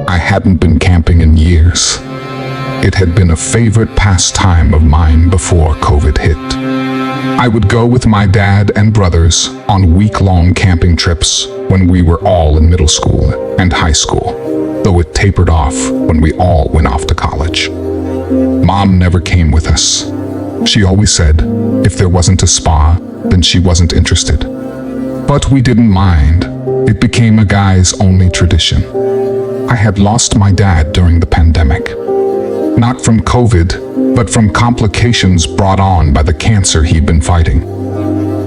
I hadn't been camping in years. It had been a favorite pastime of mine before COVID hit. I would go with my dad and brothers on week-long camping trips when we were all in middle school and high school, though it tapered off when we all went off to college. Mom never came with us. She always said if there wasn't a spa, then she wasn't interested. But we didn't mind. It became a guys-only tradition. I had lost my dad during the pandemic. Not from COVID, but from complications brought on by the cancer he'd been fighting.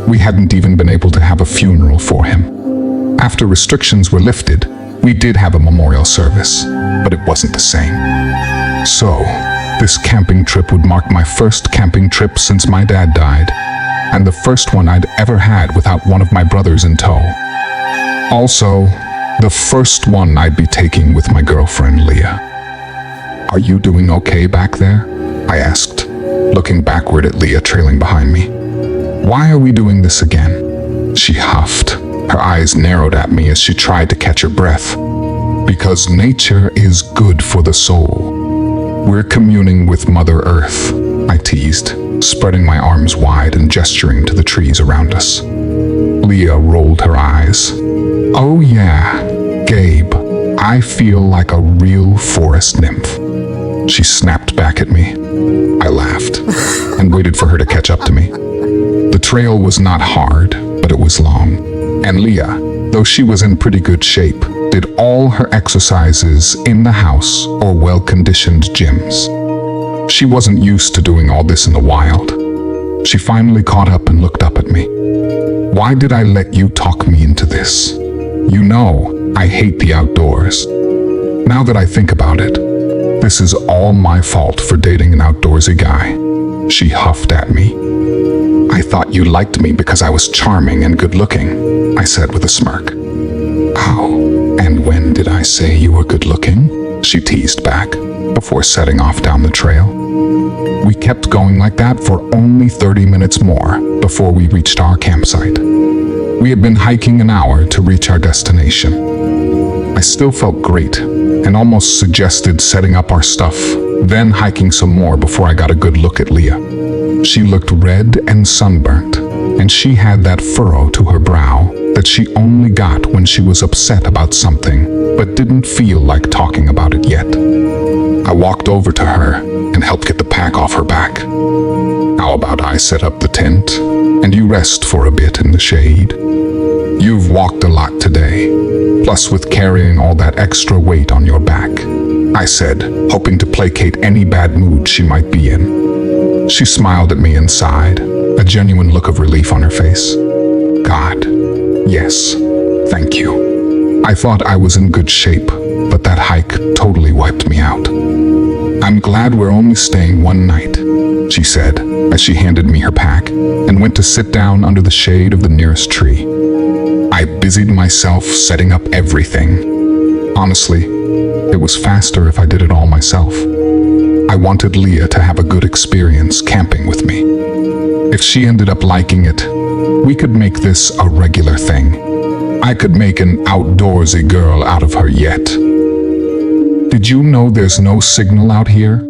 We hadn't even been able to have a funeral for him. After restrictions were lifted, we did have a memorial service, but it wasn't the same. So, this camping trip would mark my first camping trip since my dad died, and the first one I'd ever had without one of my brothers in tow. Also, the first one I'd be taking with my girlfriend, Leah. "Are you doing okay back there?" I asked, looking backward at Leah trailing behind me. "Why are we doing this again?" She huffed. Her eyes narrowed at me as she tried to catch her breath. "Because nature is good for the soul. We're communing with Mother Earth," I teased, spreading my arms wide and gesturing to the trees around us. Leah rolled her eyes. "Oh yeah, Gabe, I feel like a real forest nymph." She snapped back at me. I laughed and waited for her to catch up to me. The trail was not hard, but it was long. And Leah, though she was in pretty good shape, did all her exercises in the house or well-conditioned gyms. She wasn't used to doing all this in the wild. She finally caught up and looked up at me. "Why did I let you talk me into this? You know, I hate the outdoors. Now that I think about it, this is all my fault for dating an outdoorsy guy." She huffed at me. "I thought you liked me because I was charming and good-looking," I said with a smirk. "Oh, and when did I say you were good-looking?" She teased back, before setting off down the trail. We kept going like that for only 30 minutes more before we reached our campsite. We had been hiking an hour to reach our destination. I still felt great and almost suggested setting up our stuff, then hiking some more before I got a good look at Leah. She looked red and sunburnt, and she had that furrow to her brow that she only got when she was upset about something, but didn't feel like talking about it yet. I walked over to her and helped get the pack off her back. "How about I set up the tent, and you rest for a bit in the shade? You've walked a lot today, plus with carrying all that extra weight on your back," I said, hoping to placate any bad mood she might be in. She smiled at me and sighed, a genuine look of relief on her face. "God, yes, thank you. I thought I was in good shape, but that hike totally wiped me out." "I'm glad we're only staying one night," she said as she handed me her pack and went to sit down under the shade of the nearest tree. I busied myself setting up everything. Honestly, it was faster if I did it all myself. I wanted Leah to have a good experience camping with me. If she ended up liking it, we could make this a regular thing. I could make an outdoorsy girl out of her yet. "Did you know there's no signal out here?"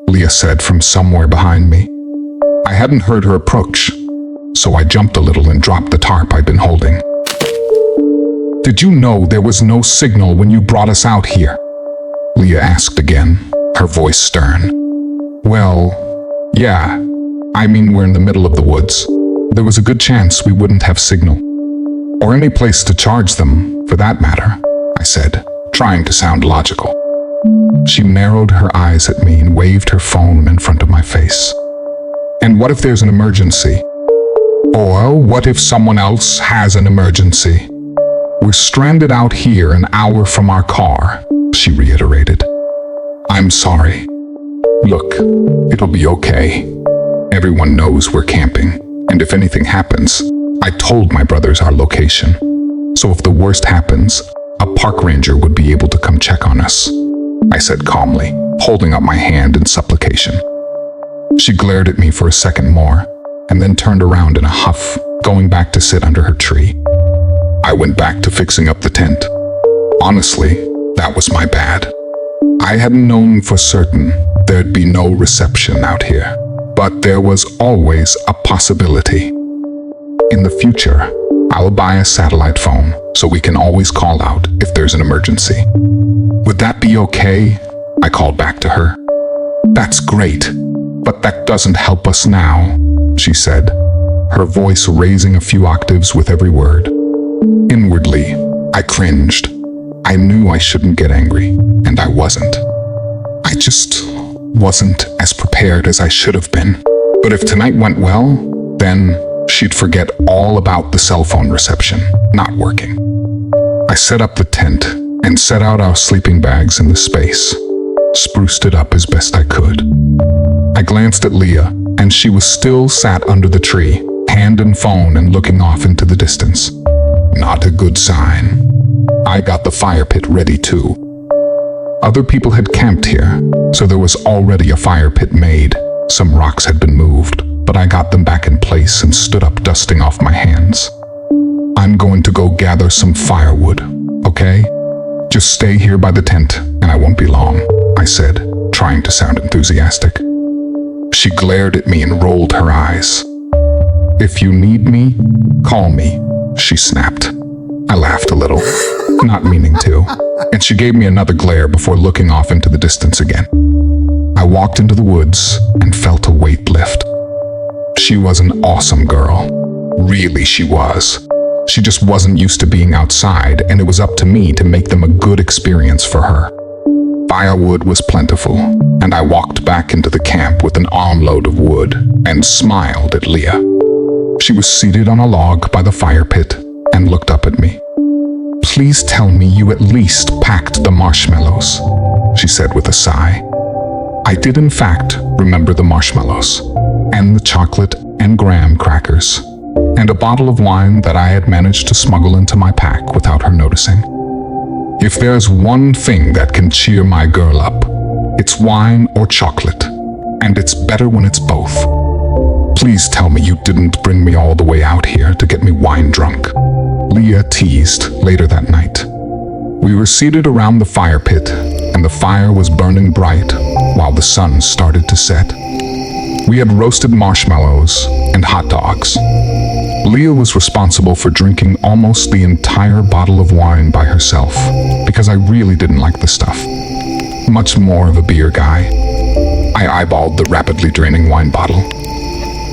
Leah said from somewhere behind me. I hadn't heard her approach, so I jumped a little and dropped the tarp I'd been holding. "Did you know there was no signal when you brought us out here?" Leah asked again, her voice stern. "Well, yeah. I mean, we're in the middle of the woods. There was a good chance we wouldn't have signal. Or any place to charge them, for that matter," I said, trying to sound logical. She narrowed her eyes at me and waved her phone in front of my face. "And what if there's an emergency? Or what if someone else has an emergency? We're stranded out here an hour from our car," she reiterated. "I'm sorry. Look, it'll be okay. Everyone knows we're camping, and if anything happens, I told my brothers our location. So if the worst happens, a park ranger would be able to come check on us," I said calmly, holding up my hand in supplication. She glared at me for a second more, and then turned around in a huff, going back to sit under her tree. I went back to fixing up the tent. Honestly, That was my bad. I had known for certain there'd be no reception out here, but there was always a possibility. In the future, I'll buy a satellite phone so we can always call out if there's an emergency. Would that be okay? I called back to her. That's great, but that doesn't help us now, she said, her voice raising a few octaves with every word. Inwardly, I cringed. I knew I shouldn't get angry, and I wasn't. I just wasn't as prepared as I should have been. But if tonight went well, then she'd forget all about the cell phone reception not working. I set up the tent and set out our sleeping bags in the space, spruced it up as best I could. I glanced at Leah, and she was still sat under the tree, hand in phone and looking off into the distance. Not a good sign. I got the fire pit ready too. Other people had camped here, so there was already a fire pit made. Some rocks had been moved, but I got them back in place and stood up, dusting off my hands. I'm going to go gather some firewood, okay? Just stay here by the tent, and I won't be long, I said, trying to sound enthusiastic. She glared at me and rolled her eyes. If you need me, call me, she snapped. I laughed a little, not meaning to, and she gave me another glare before looking off into the distance again. I walked into the woods and felt a weight lift. She was an awesome girl. Really, she was. She just wasn't used to being outside, and it was up to me to make them a good experience for her. Firewood was plentiful, and I walked back into the camp with an armload of wood and smiled at Leah. She was seated on a log by the fire pit and looked up at me. Please tell me you at least packed the marshmallows, she said with a sigh. I did in fact remember the marshmallows, and the chocolate and graham crackers, and a bottle of wine that I had managed to smuggle into my pack without her noticing. If there's one thing that can cheer my girl up, it's wine or chocolate, and it's better when it's both. Please tell me you didn't bring me all the way out here to get me wine drunk, Leah teased later that night. We were seated around the fire pit, and the fire was burning bright while the sun started to set. We had roasted marshmallows and hot dogs. Leah was responsible for drinking almost the entire bottle of wine by herself, because I really didn't like the stuff. Much more of a beer guy. I eyeballed the rapidly draining wine bottle.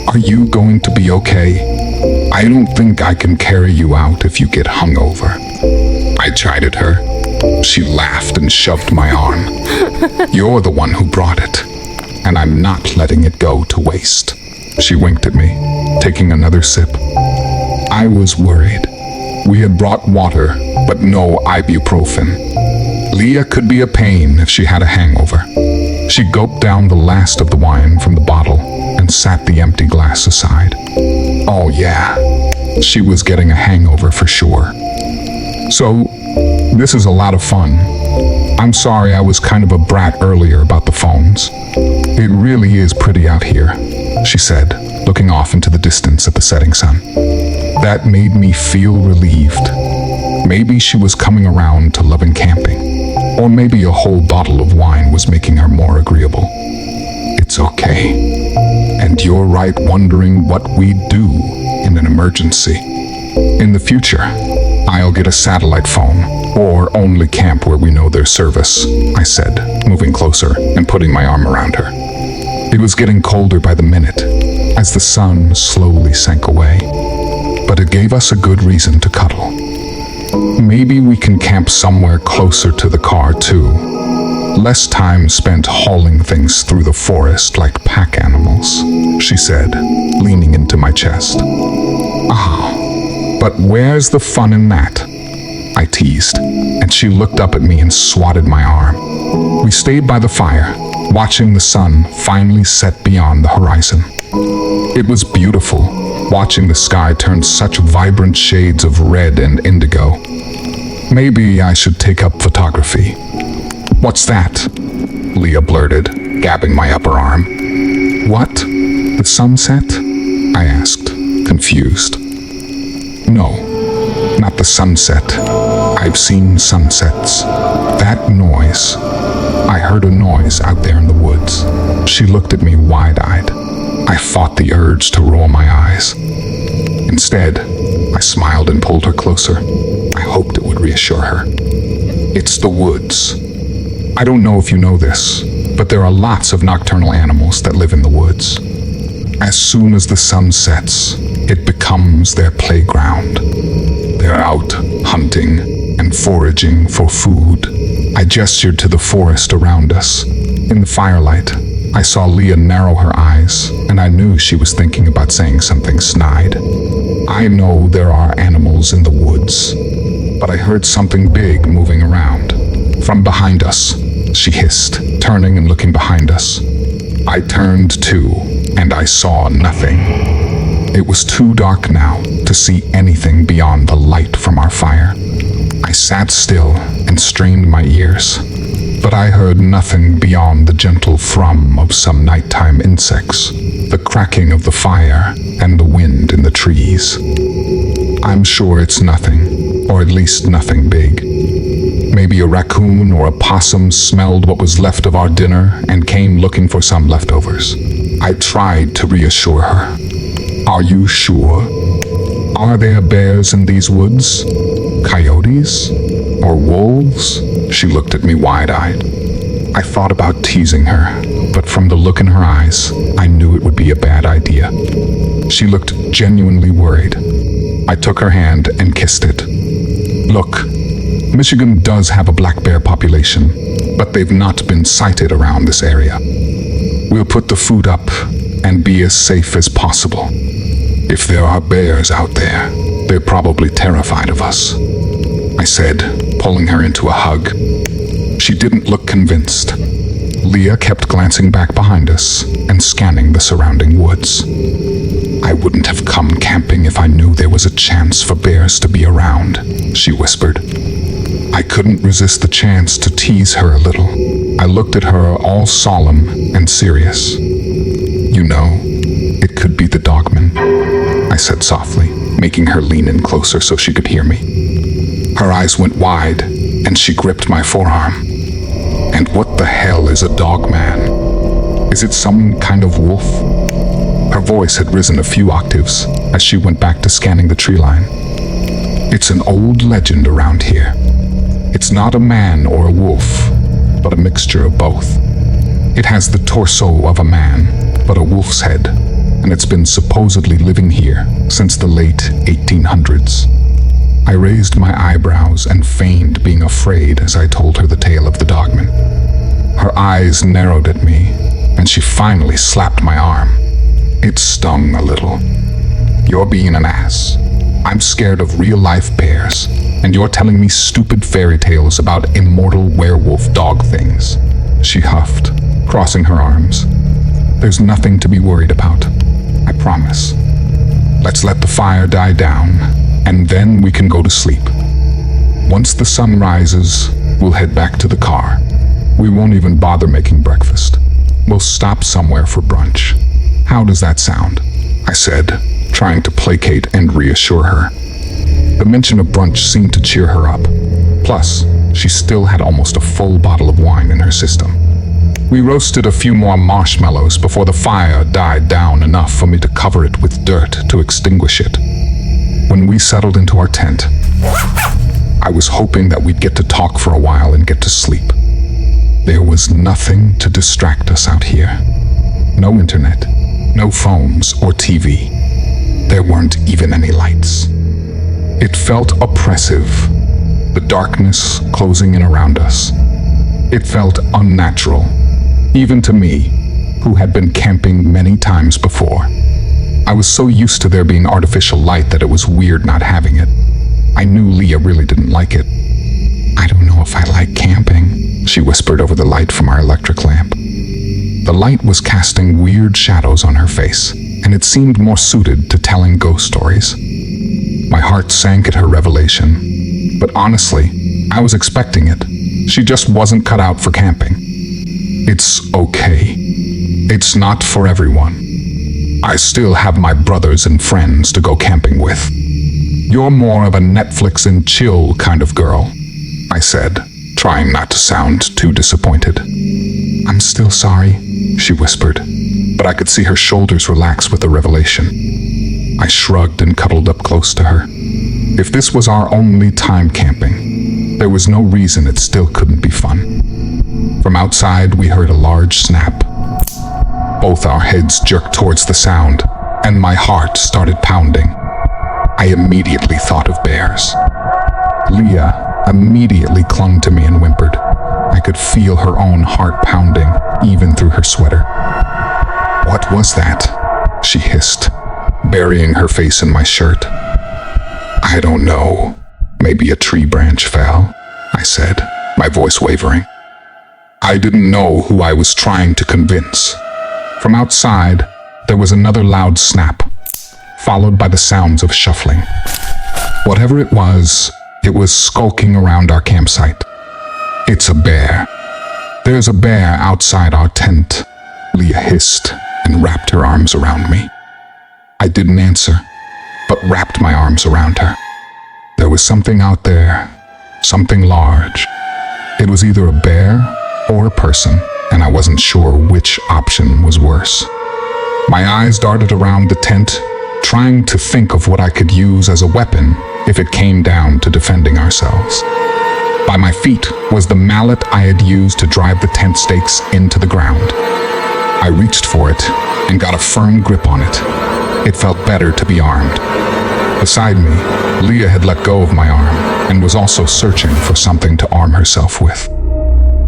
Are you going to be okay? I don't think I can carry you out if you get hungover. I chided her. She laughed and shoved my arm. You're the one who brought it, and I'm not letting it go to waste. She winked at me, taking another sip. I was worried. We had brought water, but no ibuprofen. Leah could be a pain if she had a hangover. She gulped down the last of the wine from the bottle and sat the empty glass aside. Oh yeah, she was getting a hangover for sure. So, this is a lot of fun. I'm sorry I was kind of a brat earlier about the phones. It really is pretty out here, she said, looking off into the distance at the setting sun. That made me feel relieved. Maybe she was coming around to loving camping, or maybe a whole bottle of wine was making her more agreeable. It's okay. And you're right wondering what we'd do in an emergency. In the future, I'll get a satellite phone, or only camp where we know there's service, I said, moving closer and putting my arm around her. It was getting colder by the minute, as the sun slowly sank away, but it gave us a good reason to cuddle. Maybe we can camp somewhere closer to the car too. Less time spent hauling things through the forest like pack animals, she said, leaning into my chest. But where's the fun in that? I teased, and she looked up at me and swatted my arm. We stayed by the fire, watching the sun finally set beyond the horizon. It was beautiful, watching the sky turn such vibrant shades of red and indigo. Maybe I should take up photography. What's that? Leah blurted, grabbing my upper arm. What? The sunset? I asked, confused. No, not the sunset. I've seen sunsets. That heard a noise out there in the woods. She looked at me wide-eyed. I fought the urge to roll my eyes. Instead, I smiled and pulled her closer. I hoped it would reassure her. It's the woods. I don't know if you know this, but there are lots of nocturnal animals that live in the woods. As soon as the sun sets, it becomes their playground. They're out hunting and foraging for food. I gestured to the forest around us. In the firelight, I saw Leah narrow her eyes, and I knew she was thinking about saying something snide. I know there are animals in the woods, but I heard something big moving around. From behind us, she hissed, turning and looking behind us. I turned too, and I saw nothing. It was too dark now to see anything beyond the light from our fire. I sat still and strained my ears, but I heard nothing beyond the gentle thrum of some nighttime insects, the cracking of the fire, and the wind in the trees. I'm sure it's nothing, or at least nothing big. Maybe a raccoon or a possum smelled what was left of our dinner and came looking for some leftovers. I tried to reassure her. Are you sure? Are there bears in these woods? Coyotes? Or wolves? She looked at me wide-eyed. I thought about teasing her, but from the look in her eyes, I knew it would be a bad idea. She looked genuinely worried. I took her hand and kissed it. Look, Michigan does have a black bear population, but they've not been sighted around this area. We'll put the food up and be as safe as possible. If there are bears out there, they're probably terrified of us, I said, pulling her into a hug. She didn't look convinced. Leah kept glancing back behind us and scanning the surrounding woods. I wouldn't have come camping if I knew there was a chance for bears to be around, she whispered. I couldn't resist the chance to tease her a little. I looked at her all solemn and serious. You know, it could be the dogman, I said softly, making her lean in closer so she could hear me. Her eyes went wide, and she gripped my forearm. And what the hell is a dogman? Is it some kind of wolf? Her voice had risen a few octaves as she went back to scanning the tree line. It's an old legend around here. It's not a man or a wolf, but a mixture of both. It has the torso of a man, but a wolf's head, and it's been supposedly living here since the late 1800s. I raised my eyebrows and feigned being afraid as I told her the tale of the dogman. Her eyes narrowed at me, and she finally slapped my arm. It stung a little. You're being an ass. I'm scared of real-life bears, and you're telling me stupid fairy tales about immortal werewolf dog things. She huffed, crossing her arms. There's nothing to be worried about. I promise. Let's let the fire die down, and then we can go to sleep. Once the sun rises, we'll head back to the car. We won't even bother making breakfast. We'll stop somewhere for brunch. How does that sound? I said, trying to placate and reassure her. The mention of brunch seemed to cheer her up. Plus, she still had almost a full bottle of wine in her system. We roasted a few more marshmallows before the fire died down enough for me to cover it with dirt to extinguish it. When we settled into our tent, I was hoping that we'd get to talk for a while and get to sleep. There was nothing to distract us out here. No internet, no phones or TV. There weren't even any lights. It felt oppressive, the darkness closing in around us. It felt unnatural, even to me, who had been camping many times before. I was so used to there being artificial light that it was weird not having it. I knew Leah really didn't like it. I don't know if I like camping, she whispered over the light from our electric lamp. The light was casting weird shadows on her face, and it seemed more suited to telling ghost stories. My heart sank at her revelation, but honestly, I was expecting it. She just wasn't cut out for camping. It's okay. It's not for everyone. I still have my brothers and friends to go camping with. You're more of a Netflix and chill kind of girl, I said, trying not to sound too disappointed. "I'm still sorry," she whispered, but I could see her shoulders relax with the revelation. I shrugged and cuddled up close to her. If this was our only time camping, there was no reason it still couldn't be fun. From outside, we heard a large snap. Both our heads jerked towards the sound, and my heart started pounding. I immediately thought of bears. Leah immediately clung to me and whimpered. I could feel her own heart pounding, even through her sweater. "What was that?" she hissed, burying her face in my shirt. "I don't know. Maybe a tree branch fell," I said, my voice wavering. I didn't know who I was trying to convince. From outside, there was another loud snap, followed by the sounds of shuffling. Whatever it was skulking around our campsite. "It's a bear. There's a bear outside our tent," Leah hissed and wrapped her arms around me. I didn't answer, but wrapped my arms around her. There was something out there, something large. It was either a bear or a person, and I wasn't sure which option was worse. My eyes darted around the tent, trying to think of what I could use as a weapon if it came down to defending ourselves. By my feet was the mallet I had used to drive the tent stakes into the ground. I reached for it and got a firm grip on it. It felt better to be armed. Beside me, Leah had let go of my arm and was also searching for something to arm herself with.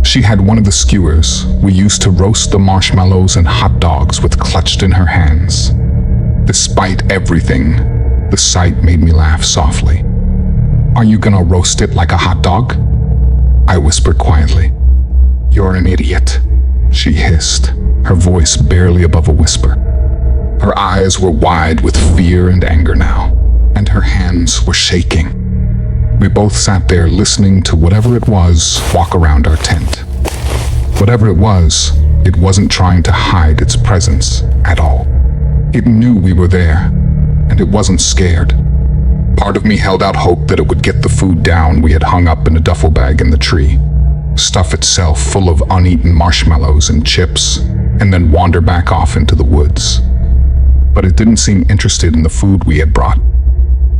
She had one of the skewers we used to roast the marshmallows and hot dogs with clutched in her hands. Despite everything, the sight made me laugh softly. "Are you gonna roast it like a hot dog?" I whispered quietly. "You're an idiot," she hissed, her voice barely above a whisper. Her eyes were wide with fear and anger now, and her hands were shaking. We both sat there listening to whatever it was walk around our tent. Whatever it wasn't trying to hide its presence at all. It knew we were there, and it wasn't scared. Part of me held out hope that it would get the food down we had hung up in a duffel bag in the tree, stuff itself full of uneaten marshmallows and chips, and then wander back off into the woods. But it didn't seem interested in the food we had brought.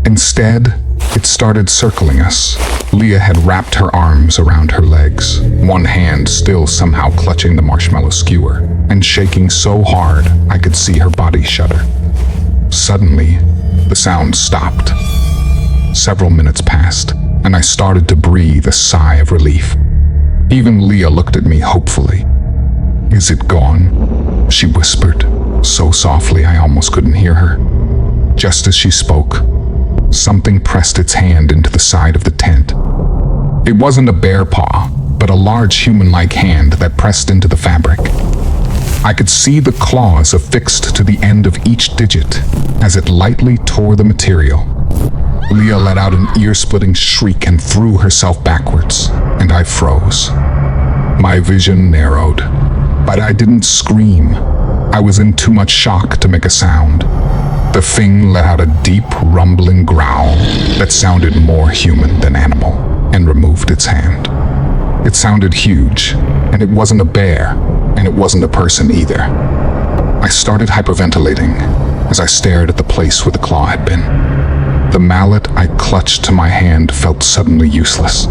Instead, it started circling us. Leah had wrapped her arms around her legs, one hand still somehow clutching the marshmallow skewer, and shaking so hard I could see her body shudder. Suddenly, the sound stopped. Several minutes passed, and I started to breathe a sigh of relief. Even Leah looked at me hopefully. "Is it gone?" she whispered, so softly I almost couldn't hear her. Just as she spoke, something pressed its hand into the side of the tent. It wasn't a bear paw, but a large human-like hand that pressed into the fabric. I could see the claws affixed to the end of each digit as it lightly tore the material. Leah let out an ear-splitting shriek and threw herself backwards, and I froze. My vision narrowed, but I didn't scream. I was in too much shock to make a sound. The thing let out a deep, rumbling growl that sounded more human than animal, and removed its hand. It sounded huge, and it wasn't a bear, and it wasn't a person either. I started hyperventilating as I stared at the place where the claw had been. The mallet I clutched to my hand felt suddenly useless.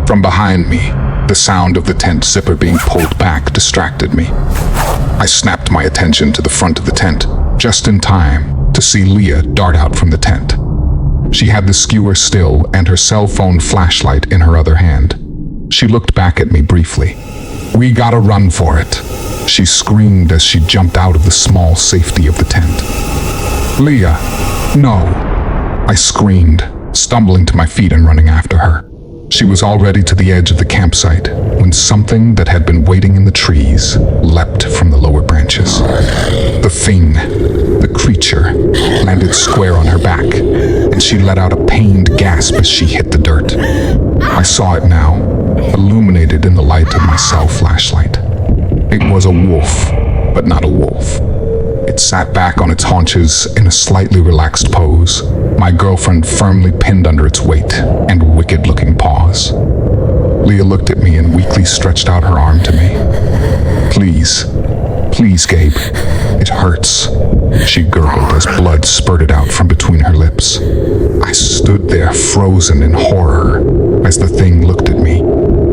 From behind me, the sound of the tent zipper being pulled back distracted me. I snapped my attention to the front of the tent, just in time to see Leah dart out from the tent. She had the skewer still and her cell phone flashlight in her other hand. She looked back at me briefly. "We gotta run for it," she screamed as she jumped out of the small safety of the tent. "Leah, no," I screamed, stumbling to my feet and running after her. She was already to the edge of the campsite when something that had been waiting in the trees leapt from the lower branches. The thing, the creature, landed square on her back, and she let out a pained gasp as she hit the dirt. I saw it now, illuminated in the light of my cell flashlight. It was a wolf, but not a wolf. It sat back on its haunches in a slightly relaxed pose, my girlfriend firmly pinned under its weight and wicked-looking paws. Leah looked at me and weakly stretched out her arm to me. Please, please, Gabe. It hurts, she gurgled as blood spurted out from between her lips. I stood there frozen in horror as the thing looked at me.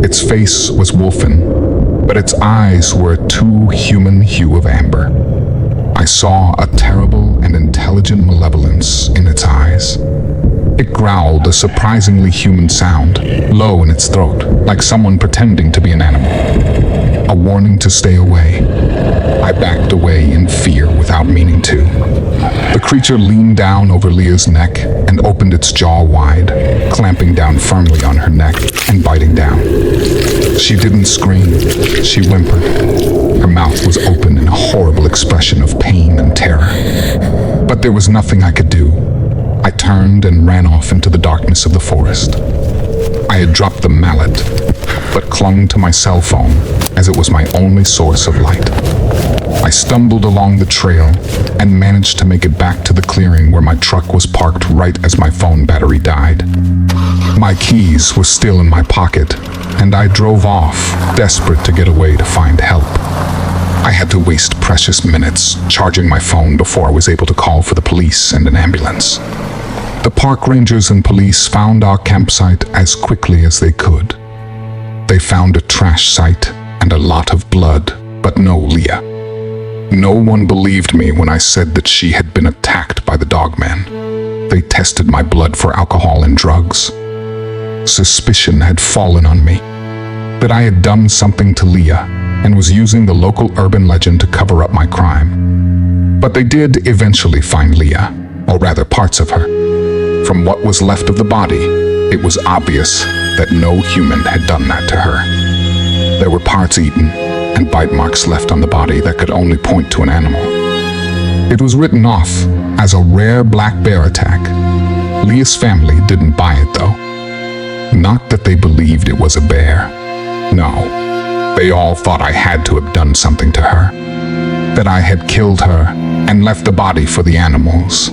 Its face was wolfen, but its eyes were a too human hue of amber. I saw a terrible and intelligent malevolence in its eyes. It growled a surprisingly human sound, low in its throat, like someone pretending to be an animal. A warning to stay away. I backed away in fear without meaning to. The creature leaned down over Leah's neck and opened its jaw wide, clamping down firmly on her neck and biting down. She didn't scream, she whimpered. Her mouth was open in a horrible expression of pain and terror. But there was nothing I could do. I turned and ran off into the darkness of the forest. I had dropped the mallet, but clung to my cell phone as it was my only source of light. I stumbled along the trail and managed to make it back to the clearing where my truck was parked right as my phone battery died. My keys were still in my pocket, and I drove off, desperate to get away to find help. I had to waste precious minutes charging my phone before I was able to call for the police and an ambulance. The park rangers and police found our campsite as quickly as they could. They found a trash site and a lot of blood, but no Leah. No one believed me when I said that she had been attacked by the dogman. They tested my blood for alcohol and drugs. Suspicion had fallen on me that I had done something to Leah and was using the local urban legend to cover up my crime. But they did eventually find Leah, or rather parts of her. From what was left of the body, it was obvious that no human had done that to her. There were parts eaten and bite marks left on the body that could only point to an animal. It was written off as a rare black bear attack. Leah's family didn't buy it though. Not that they believed it was a bear. No, they all thought I had to have done something to her. That I had killed her and left the body for the animals.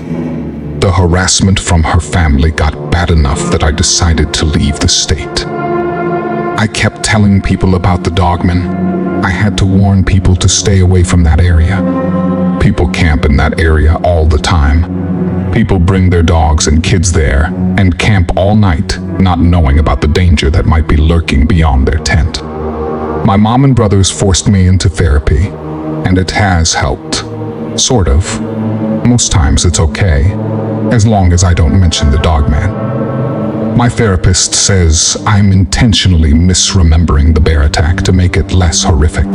The harassment from her family got bad enough that I decided to leave the state. I kept telling people about the dogman. I had to warn people to stay away from that area. People camp in that area all the time. People bring their dogs and kids there and camp all night, not knowing about the danger that might be lurking beyond their tent. My mom and brothers forced me into therapy, and it has helped. Sort of. Most times it's okay, as long as I don't mention the dogman. My therapist says I'm intentionally misremembering the bear attack to make it less horrific.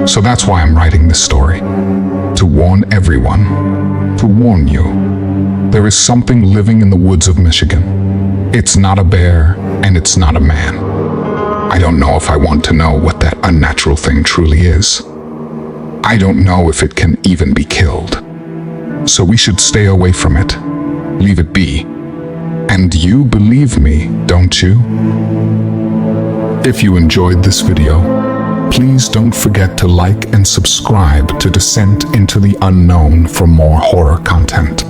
So that's why I'm writing this story. To warn everyone. To warn you. There is something living in the woods of Michigan. It's not a bear, and it's not a man. I don't know if I want to know what that unnatural thing truly is. I don't know if it can even be killed. So we should stay away from it. Leave it be. And you believe me, don't you? If you enjoyed this video, please don't forget to like and subscribe to Descent into the Unknown for more horror content.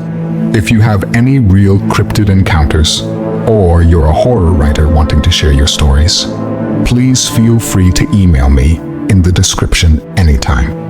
If you have any real cryptid encounters, or you're a horror writer wanting to share your stories, please feel free to email me in the description anytime.